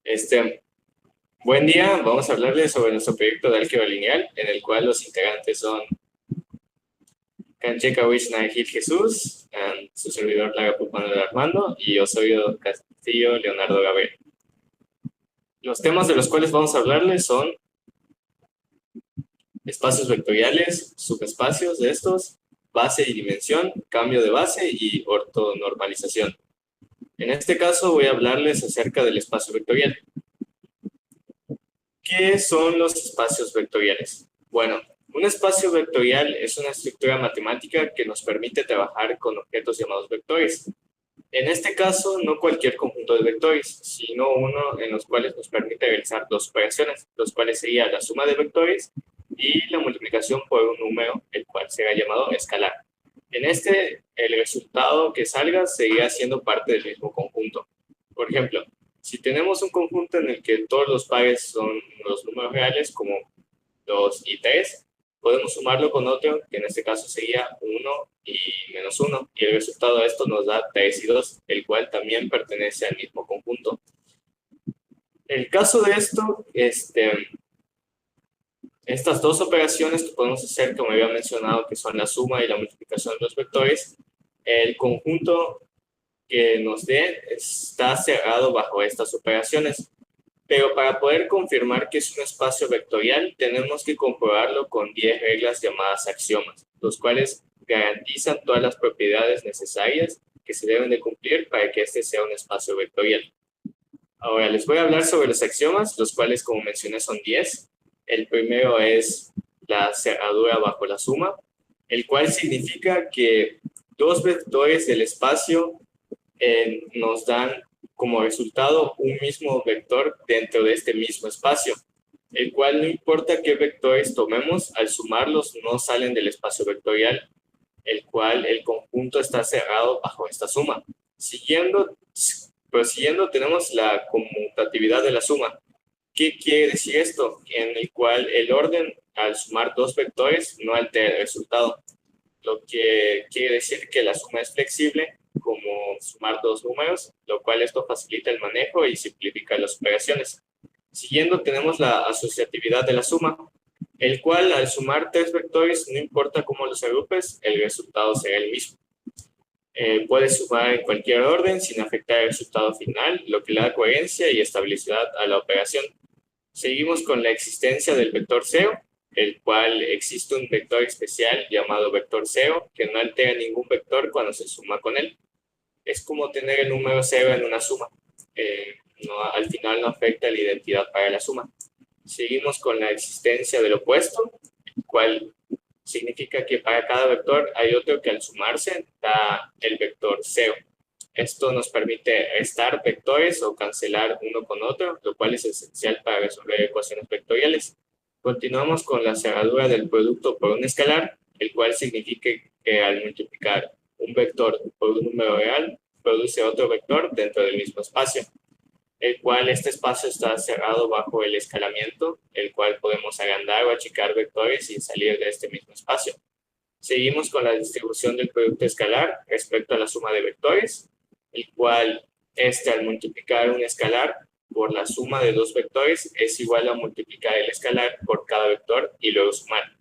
Este, Buen día, vamos a hablarles sobre nuestro proyecto de álgebra lineal, en el cual los integrantes son Cancheca Wisna Gil Jesús, su servidor Lara Manuel Armando, y yo soy Castillo Leonardo Gabriel. Los temas de los cuales vamos a hablarles son espacios vectoriales, subespacios de estos, base y dimensión, cambio de base y ortonormalización. En este caso voy a hablarles acerca del espacio vectorial. ¿Qué son los espacios vectoriales? Bueno, un espacio vectorial es una estructura matemática que nos permite trabajar con objetos llamados vectores. En este caso, no cualquier conjunto de vectores, sino uno en los cuales nos permite realizar dos operaciones, los cuales sería la suma de vectores y la multiplicación por un número, el cual será llamado escalar. En este, el resultado que salga seguirá siendo parte del mismo conjunto. Por ejemplo, si tenemos un conjunto en el que todos los pares son los números reales, como 2 y 3, podemos sumarlo con otro, que en este caso sería 1 y menos 1, y el resultado de esto nos da 3 y 2, el cual también pertenece al mismo conjunto. El caso de esto, estas dos operaciones que podemos hacer, como había mencionado, que son la suma y la multiplicación de los vectores, el conjunto que nos dé está cerrado bajo estas operaciones. Pero para poder confirmar que es un espacio vectorial, tenemos que comprobarlo con 10 reglas llamadas axiomas, los cuales garantizan todas las propiedades necesarias que se deben de cumplir para que este sea un espacio vectorial. Ahora les voy a hablar sobre los axiomas, los cuales, como mencioné, son 10. El primero es la cerradura bajo la suma, el cual significa que dos vectores del espacio nos dan como resultado un mismo vector dentro de este mismo espacio, el cual no importa qué vectores tomemos, al sumarlos no salen del espacio vectorial, el cual el conjunto está cerrado bajo esta suma. Prosiguiendo tenemos la conmutatividad de la suma. ¿Qué quiere decir esto? En el cual el orden al sumar dos vectores no altera el resultado, lo que quiere decir que la suma es flexible, como sumar dos números, lo cual esto facilita el manejo y simplifica las operaciones. Siguiendo tenemos la asociatividad de la suma, el cual al sumar tres vectores, no importa cómo los agrupes, el resultado será el mismo. Puedes sumar en cualquier orden sin afectar el resultado final, lo que le da coherencia y estabilidad a la operación. Seguimos con la existencia del vector cero, el cual existe un vector especial llamado vector cero, que no altera ningún vector cuando se suma con él. Es como tener el número cero en una suma. Al final no afecta la identidad para la suma. Seguimos con la existencia del opuesto, el cual significa que para cada vector hay otro que al sumarse da el vector cero. Esto nos permite restar vectores o cancelar uno con otro, lo cual es esencial para resolver ecuaciones vectoriales. Continuamos con la cerradura del producto por un escalar, el cual significa que al multiplicar un vector por un número real, produce otro vector dentro del mismo espacio, el cual este espacio está cerrado bajo el escalamiento, el cual podemos agrandar o achicar vectores sin salir de este mismo espacio. Seguimos con la distribución del producto escalar respecto a la suma de vectores, el cual al multiplicar un escalar por la suma de dos vectores es igual a multiplicar el escalar por cada vector y luego sumar.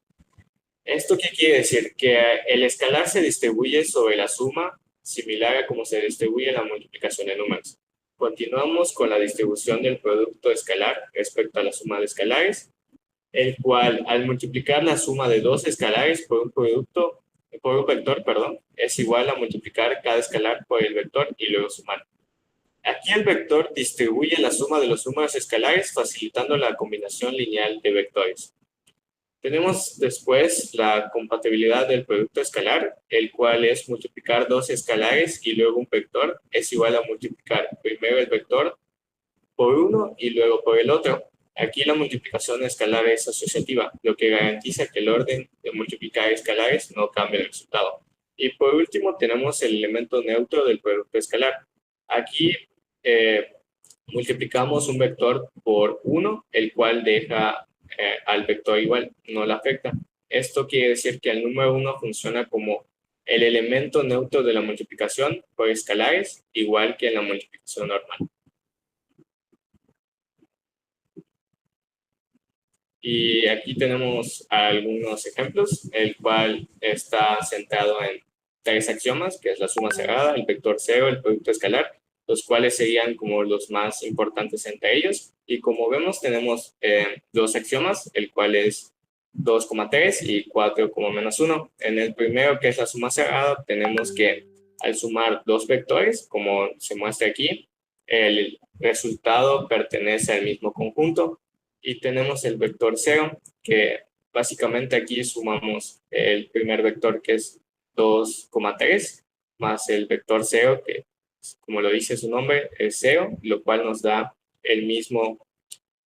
¿Esto qué quiere decir? Que el escalar se distribuye sobre la suma, similar a como se distribuye la multiplicación de números. Continuamos con la distribución del producto escalar respecto a la suma de escalares, el cual al multiplicar la suma de dos escalares por un vector, es igual a multiplicar cada escalar por el vector y luego sumar. Aquí el vector distribuye la suma de los números escalares, facilitando la combinación lineal de vectores. Tenemos después la compatibilidad del producto escalar, el cual es multiplicar dos escalares y luego un vector, es igual a multiplicar primero el vector por uno y luego por el otro. Aquí la multiplicación escalar es asociativa, lo que garantiza que el orden de multiplicar escalares no cambie el resultado. Y por último tenemos el elemento neutro del producto escalar. Aquí multiplicamos un vector por 1, el cual deja al vector igual, no le afecta. Esto quiere decir que el número 1 funciona como el elemento neutro de la multiplicación por escalares, igual que en la multiplicación normal. Y aquí tenemos algunos ejemplos, el cual está centrado en tres axiomas, que es la suma cerrada, el vector cero, el producto escalar, los cuales serían como los más importantes entre ellos. Y como vemos, tenemos dos axiomas, el cual es 2,3 y 4,-1. En el primero, que es la suma cerrada, tenemos que al sumar dos vectores, como se muestra aquí, el resultado pertenece al mismo conjunto. Y tenemos el vector cero, que básicamente aquí sumamos el primer vector, que es 2,3, más el vector cero, que como lo dice su nombre, es cero, lo cual nos da el mismo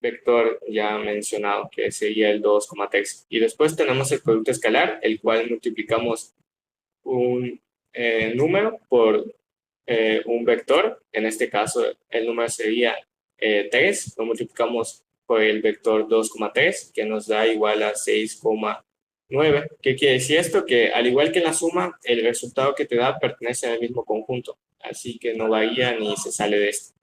vector ya mencionado, que sería el 2,3. Y después tenemos el producto escalar, el cual multiplicamos un número por un vector. En este caso, el número sería 3. Lo multiplicamos por el vector 2,3, que nos da igual a 6,9. ¿Qué quiere decir esto? Que al igual que en la suma, el resultado que te da pertenece al mismo conjunto. Así que no varía ni se sale de esto.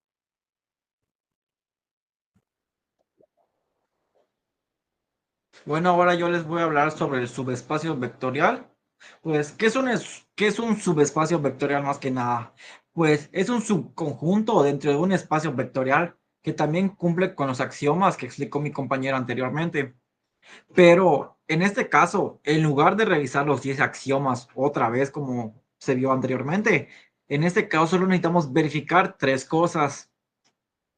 Bueno, ahora yo les voy a hablar sobre el subespacio vectorial. Pues, qué es un subespacio vectorial más que nada? Pues es un subconjunto dentro de un espacio vectorial que también cumple con los axiomas que explicó mi compañero anteriormente. Pero en este caso, en lugar de revisar los 10 axiomas otra vez como se vio anteriormente, en este caso solo necesitamos verificar tres cosas.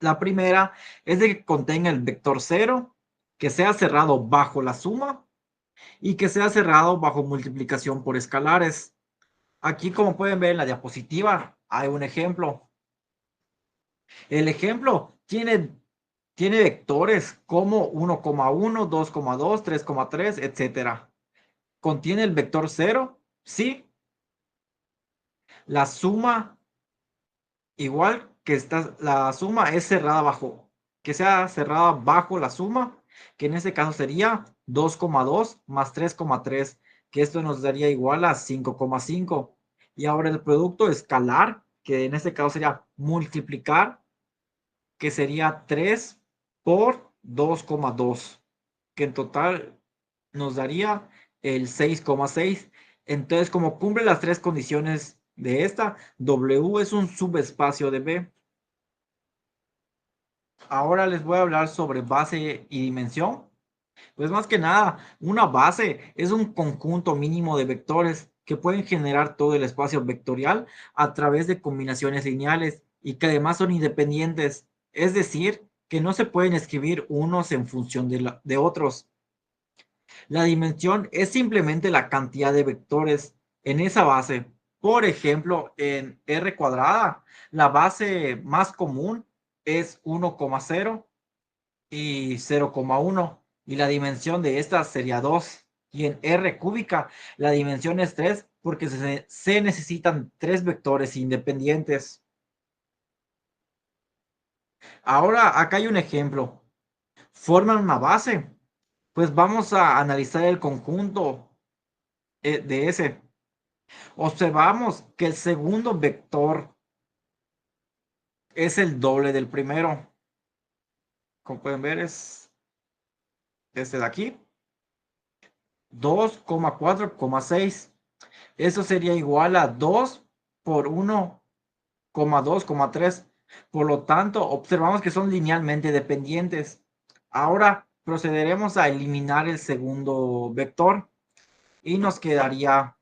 La primera es de que contenga el vector cero, que sea cerrado bajo la suma y que sea cerrado bajo multiplicación por escalares. Aquí, como pueden ver en la diapositiva, hay un ejemplo. El ejemplo tiene vectores como 1,1, 2,2, 3,3, etcétera. ¿Contiene el vector cero? Sí. La suma, igual que la suma es cerrada bajo, que sea cerrada bajo la suma, que en este caso sería 2,2 más 3,3, que esto nos daría igual a 5,5. Y ahora el producto escalar, que en este caso sería multiplicar, que sería 3 por 2,2, que en total nos daría el 6,6. Entonces, como cumple las tres condiciones de esta, W es un subespacio de B. Ahora les voy a hablar sobre base y dimensión. Pues más que nada, una base es un conjunto mínimo de vectores que pueden generar todo el espacio vectorial a través de combinaciones lineales y que además son independientes. Es decir, que no se pueden escribir unos en función de otros. La dimensión es simplemente la cantidad de vectores en esa base. Por ejemplo, en R cuadrada, la base más común es 1,0 y 0,1 y la dimensión de esta sería 2. Y en R cúbica, la dimensión es 3 porque se necesitan tres vectores independientes. Ahora, acá hay un ejemplo. Forman una base. Pues vamos a analizar el conjunto de ese. Observamos que el segundo vector es el doble del primero. Como pueden ver, es este de aquí. 2,4,6. Eso sería igual a 2 por 1,2,3. Por lo tanto, observamos que son linealmente dependientes. Ahora procederemos a eliminar el segundo vector y nos quedaría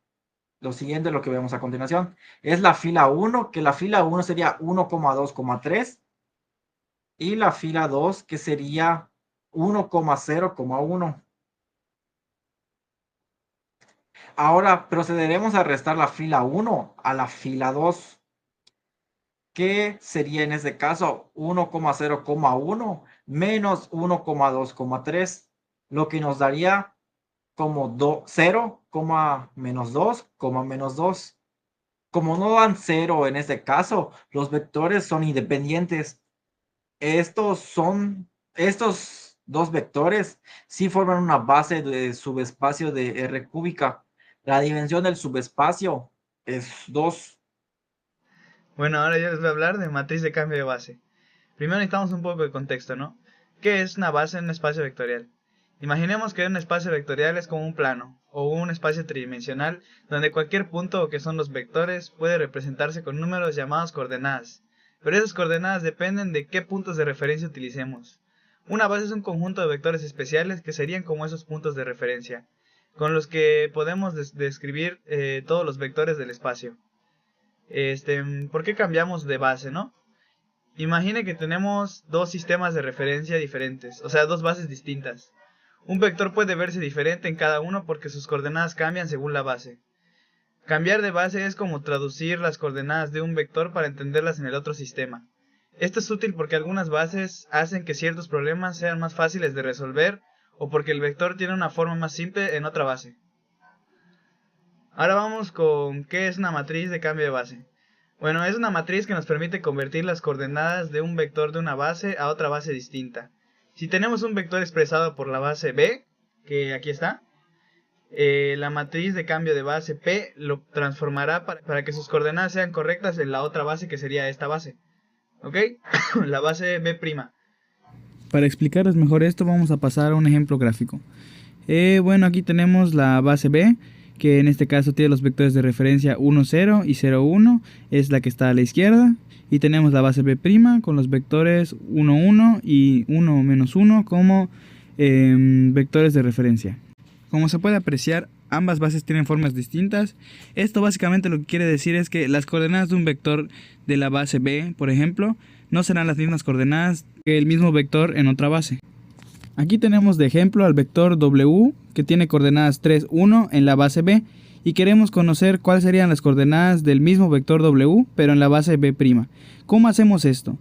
lo siguiente, lo que vemos a continuación. Es la fila 1, que la fila 1 sería 1,2,3 y la fila 2 que sería 1,0,1. Ahora procederemos a restar la fila 1 a la fila 2, que sería en este caso 1,0,1 menos 1,2,3, lo que nos daría como 0, menos 2, menos 2. Como no dan 0 en este caso, los vectores son independientes. Estos dos vectores sí forman una base de subespacio de R cúbica. La dimensión del subespacio es 2. Bueno, ahora yo les voy a hablar de matriz de cambio de base. Primero necesitamos un poco de contexto, ¿no? ¿Qué es una base en un espacio vectorial? Imaginemos que un espacio vectorial es como un plano, o un espacio tridimensional, donde cualquier punto, que son los vectores, puede representarse con números llamados coordenadas. Pero esas coordenadas dependen de qué puntos de referencia utilicemos. Una base es un conjunto de vectores especiales que serían como esos puntos de referencia, con los que podemos describir todos los vectores del espacio. ¿Por qué cambiamos de base, no? Imagine que tenemos dos sistemas de referencia diferentes, o sea, dos bases distintas. Un vector puede verse diferente en cada uno porque sus coordenadas cambian según la base. Cambiar de base es como traducir las coordenadas de un vector para entenderlas en el otro sistema. Esto es útil porque algunas bases hacen que ciertos problemas sean más fáciles de resolver o porque el vector tiene una forma más simple en otra base. Ahora vamos con ¿qué es una matriz de cambio de base? Bueno, es una matriz que nos permite convertir las coordenadas de un vector de una base a otra base distinta. Si tenemos un vector expresado por la base B, que aquí está, la matriz de cambio de base P lo transformará para que sus coordenadas sean correctas en la otra base, que sería esta base. ¿Ok? La base B'. Para explicarles mejor esto, vamos a pasar a un ejemplo gráfico. Bueno, aquí tenemos la base B, que en este caso tiene los vectores de referencia 1, 0 y 0, 1, es la que está a la izquierda. Y tenemos la base B' con los vectores 1, 1 y 1, menos 1 como vectores de referencia. Como se puede apreciar, ambas bases tienen formas distintas. Esto básicamente lo que quiere decir es que las coordenadas de un vector de la base B, por ejemplo, no serán las mismas coordenadas que el mismo vector en otra base. Aquí tenemos de ejemplo al vector W, que tiene coordenadas 3, 1 en la base B, y queremos conocer cuáles serían las coordenadas del mismo vector W, pero en la base B'. ¿Cómo hacemos esto?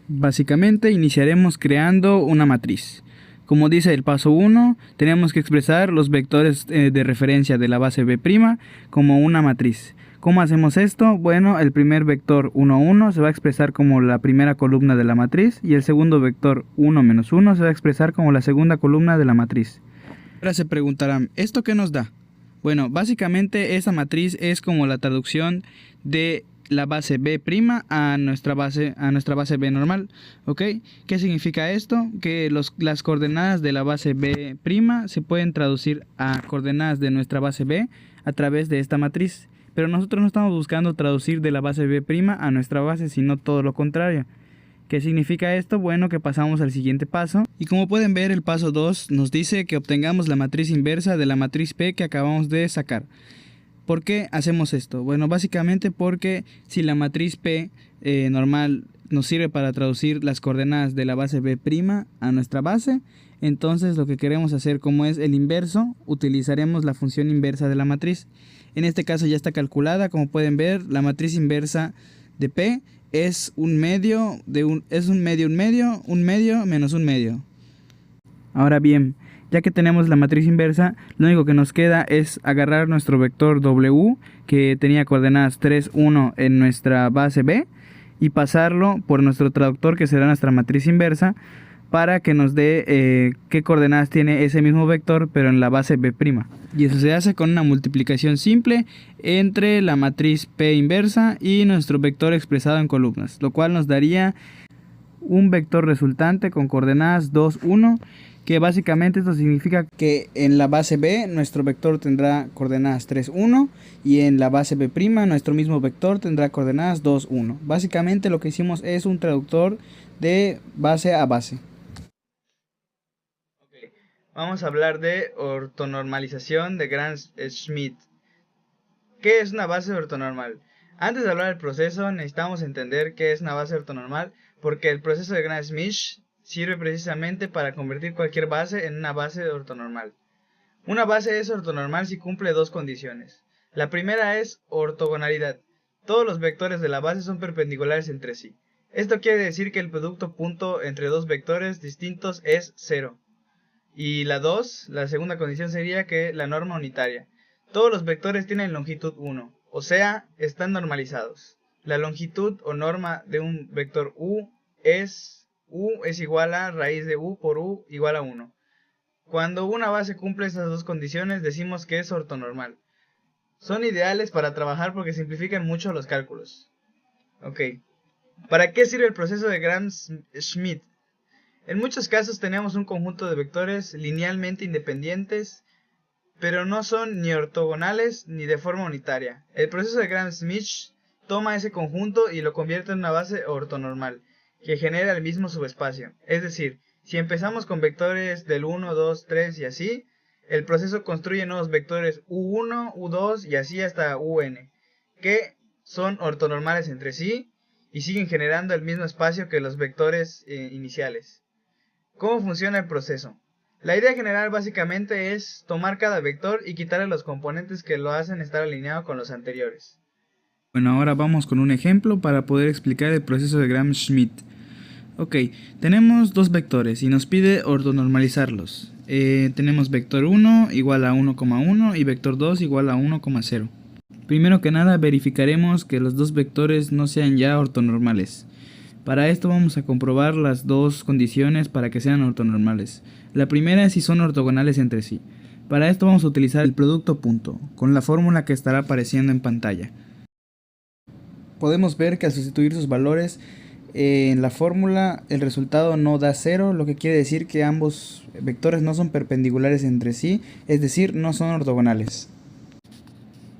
Básicamente iniciaremos creando una matriz. Como dice el paso 1, tenemos que expresar los vectores de referencia de la base B' como una matriz. ¿Cómo hacemos esto? Bueno, el primer vector 1, 1 se va a expresar como la primera columna de la matriz y el segundo vector 1, menos 1 se va a expresar como la segunda columna de la matriz. Ahora se preguntarán, ¿esto qué nos da? Bueno, básicamente esta matriz es como la traducción de la base B' a nuestra base B normal, ¿ok? ¿Qué significa esto? Que las coordenadas de la base B' se pueden traducir a coordenadas de nuestra base B a través de esta matriz. Pero nosotros no estamos buscando traducir de la base B' a nuestra base, sino todo lo contrario. ¿Qué significa esto? Bueno, que pasamos al siguiente paso. Y como pueden ver, el paso 2 nos dice que obtengamos la matriz inversa de la matriz P que acabamos de sacar. ¿Por qué hacemos esto? Bueno, básicamente porque si la matriz P normal nos sirve para traducir las coordenadas de la base B' a nuestra base, entonces lo que queremos hacer, como es el inverso, utilizaremos la función inversa de la matriz. En este caso ya está calculada, como pueden ver, la matriz inversa de P es un medio menos un medio. Ahora bien, ya que tenemos la matriz inversa, lo único que nos queda es agarrar nuestro vector W, que tenía coordenadas 3, 1 en nuestra base B, y pasarlo por nuestro traductor, que será nuestra matriz inversa, para que nos dé qué coordenadas tiene ese mismo vector, pero en la base B'. Y eso se hace con una multiplicación simple entre la matriz P inversa y nuestro vector expresado en columnas, lo cual nos daría un vector resultante con coordenadas 2, 1, que básicamente esto significa que en la base B nuestro vector tendrá coordenadas 3, 1 y en la base B' nuestro mismo vector tendrá coordenadas 2, 1. Básicamente lo que hicimos es un traductor de base a base. Vamos a hablar de ortonormalización de Gram-Schmidt. ¿Qué es una base ortonormal? Antes de hablar del proceso, necesitamos entender qué es una base ortonormal, porque el proceso de Gram-Schmidt sirve precisamente para convertir cualquier base en una base ortonormal. Una base es ortonormal si cumple dos condiciones. La primera es ortogonalidad. Todos los vectores de la base son perpendiculares entre sí. Esto quiere decir que el producto punto entre dos vectores distintos es 0. Y la segunda condición sería que la norma unitaria. Todos los vectores tienen longitud 1, o sea, están normalizados. La longitud o norma de un vector U es igual a raíz de U por U igual a 1. Cuando una base cumple esas dos condiciones, decimos que es ortonormal. Son ideales para trabajar porque simplifican mucho los cálculos. Ok. ¿Para qué sirve el proceso de Gram-Schmidt? En muchos casos tenemos un conjunto de vectores linealmente independientes, pero no son ni ortogonales ni de forma unitaria. El proceso de Gram-Schmidt toma ese conjunto y lo convierte en una base ortonormal, que genera el mismo subespacio. Es decir, si empezamos con vectores del 1, 2, 3 y así, el proceso construye nuevos vectores U1, U2 y así hasta UN, que son ortonormales entre sí y siguen generando el mismo espacio que los vectores iniciales. ¿Cómo funciona el proceso? La idea general básicamente es tomar cada vector y quitarle los componentes que lo hacen estar alineado con los anteriores. Bueno, ahora vamos con un ejemplo para poder explicar el proceso de Gram-Schmidt. Ok, tenemos dos vectores y nos pide ortonormalizarlos. Tenemos vector 1 igual a 1,1 y vector 2 igual a 1,0. Primero que nada verificaremos que los dos vectores no sean ya ortonormales. Para esto vamos a comprobar las dos condiciones para que sean ortonormales. La primera es si son ortogonales entre sí. Para esto vamos a utilizar el producto punto, con la fórmula que estará apareciendo en pantalla. Podemos ver que al sustituir sus valores en la fórmula el resultado no da 0, lo que quiere decir que ambos vectores no son perpendiculares entre sí, es decir, no son ortogonales.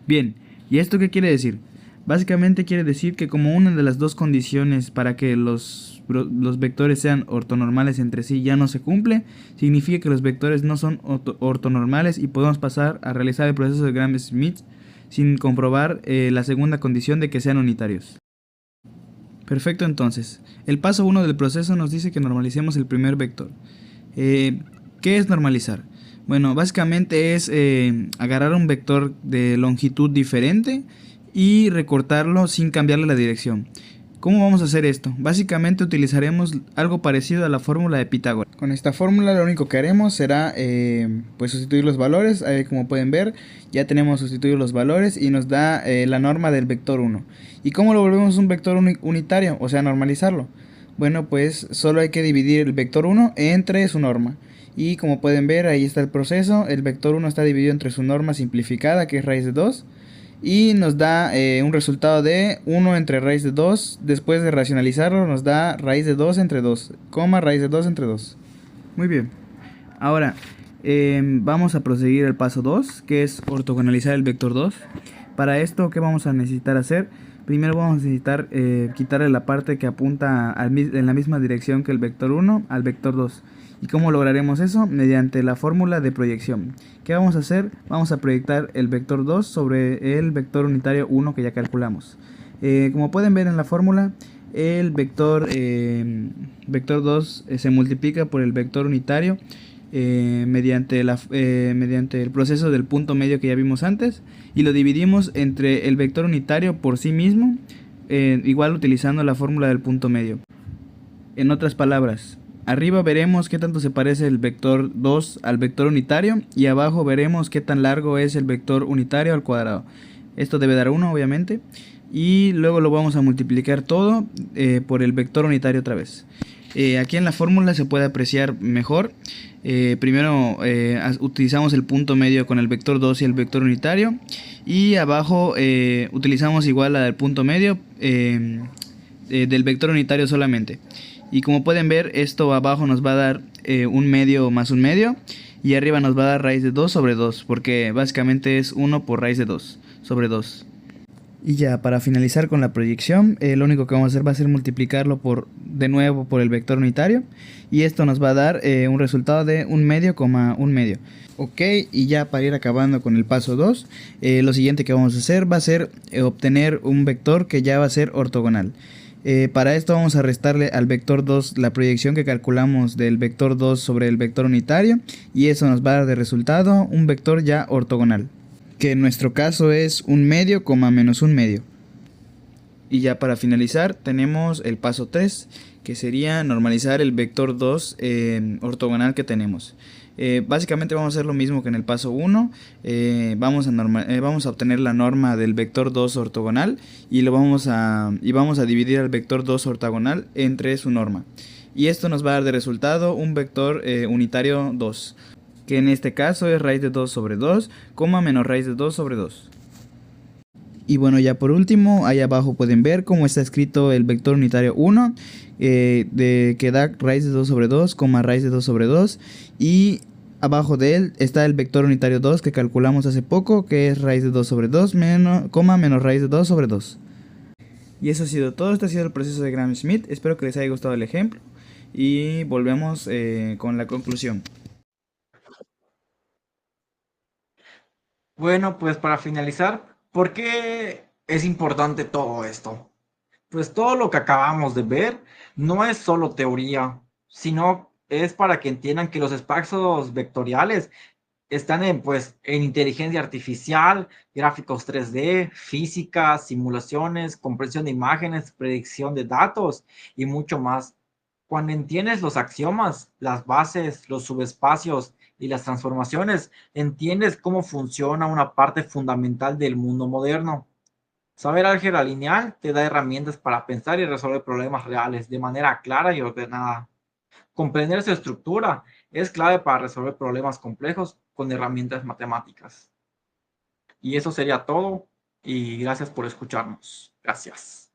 Bien, ¿y esto qué quiere decir? Básicamente quiere decir que como una de las dos condiciones para que los vectores sean ortonormales entre sí ya no se cumple, significa que los vectores no son ortonormales y podemos pasar a realizar el proceso de Gram-Schmidt sin comprobar la segunda condición de que sean unitarios. Perfecto, entonces, el paso 1 del proceso nos dice que normalicemos el primer vector. ¿Qué es normalizar? Bueno, básicamente es agarrar un vector de longitud diferente y recortarlo sin cambiarle la dirección. ¿Cómo vamos a hacer esto? Básicamente utilizaremos algo parecido a la fórmula de Pitágoras. Con esta fórmula lo único que haremos será pues sustituir los valores. Ahí, como pueden ver, ya tenemos sustituido los valores y nos da la norma del vector 1. ¿Y cómo lo volvemos un vector unitario? O sea, normalizarlo. Bueno, pues solo hay que dividir el vector 1 entre su norma. Y como pueden ver, ahí está el proceso. El vector 1 está dividido entre su norma simplificada, que es raíz de 2. Y nos da un resultado de 1 entre raíz de 2. Después de racionalizarlo nos da raíz de 2 entre 2, raíz de 2 entre 2. Muy bien. Ahora vamos a proseguir el paso 2, que es ortogonalizar el vector 2. Para esto, ¿qué vamos a necesitar hacer? Primero vamos a necesitar quitarle la parte que apunta en la misma dirección que el vector 1 al vector 2. ¿Y cómo lograremos eso? Mediante la fórmula de proyección. ¿Qué vamos a hacer? Vamos a proyectar el vector 2 sobre el vector unitario 1 que ya calculamos. Como pueden ver en la fórmula, el vector 2 se multiplica por el vector unitario mediante el proceso del punto medio que ya vimos antes, y lo dividimos entre el vector unitario por sí mismo, igual utilizando la fórmula del punto medio. En otras palabras, arriba veremos qué tanto se parece el vector 2 al vector unitario, y abajo veremos qué tan largo es el vector unitario al cuadrado. Esto debe dar 1, obviamente, y luego lo vamos a multiplicar todo por el vector unitario otra vez. Aquí en la fórmula se puede apreciar mejor. Primero utilizamos el punto medio con el vector 2 y el vector unitario, y abajo utilizamos igual al punto medio del vector unitario solamente. Y como pueden ver, esto abajo nos va a dar un medio más un medio, y arriba nos va a dar raíz de 2 sobre 2, porque básicamente es 1 por raíz de 2 sobre 2. Y ya, para finalizar con la proyección, lo único que vamos a hacer va a ser multiplicarlo de nuevo por el vector unitario, y esto nos va a dar un resultado de un medio, un medio. Ok, y ya para ir acabando con el paso 2, lo siguiente que vamos a hacer va a ser obtener un vector que ya va a ser ortogonal. Para esto vamos a restarle al vector 2 la proyección que calculamos del vector 2 sobre el vector unitario, y eso nos va a dar de resultado un vector ya ortogonal, que en nuestro caso es un medio, menos un medio. Y ya para finalizar tenemos el paso 3, que sería normalizar el vector 2 ortogonal que tenemos. Básicamente vamos a hacer lo mismo que en el paso 1. Vamos a obtener la norma del vector 2 ortogonal y vamos a dividir al vector 2 ortogonal entre su norma. Y esto nos va a dar de resultado un vector unitario 2, que en este caso es raíz de 2 sobre 2, menos raíz de 2 sobre 2. Y bueno, ya por último, ahí abajo pueden ver cómo está escrito el vector unitario 1, que da raíz de 2 sobre 2, raíz de 2 sobre 2. Y abajo de él está el vector unitario 2 que calculamos hace poco, que es raíz de 2 sobre 2, menos raíz de 2 sobre 2. Y eso ha sido todo, este ha sido el proceso de Gram-Schmidt. Espero que les haya gustado el ejemplo. Y volvemos con la conclusión. Bueno, pues para finalizar, ¿por qué es importante todo esto? Pues todo lo que acabamos de ver no es solo teoría, sino es para que entiendan que los espacios vectoriales están en inteligencia artificial, gráficos 3D, física, simulaciones, comprensión de imágenes, predicción de datos y mucho más. Cuando entiendes los axiomas, las bases, los subespacios y las transformaciones, entiendes cómo funciona una parte fundamental del mundo moderno. Saber álgebra lineal te da herramientas para pensar y resolver problemas reales de manera clara y ordenada. Comprender su estructura es clave para resolver problemas complejos con herramientas matemáticas. Y eso sería todo y gracias por escucharnos. Gracias.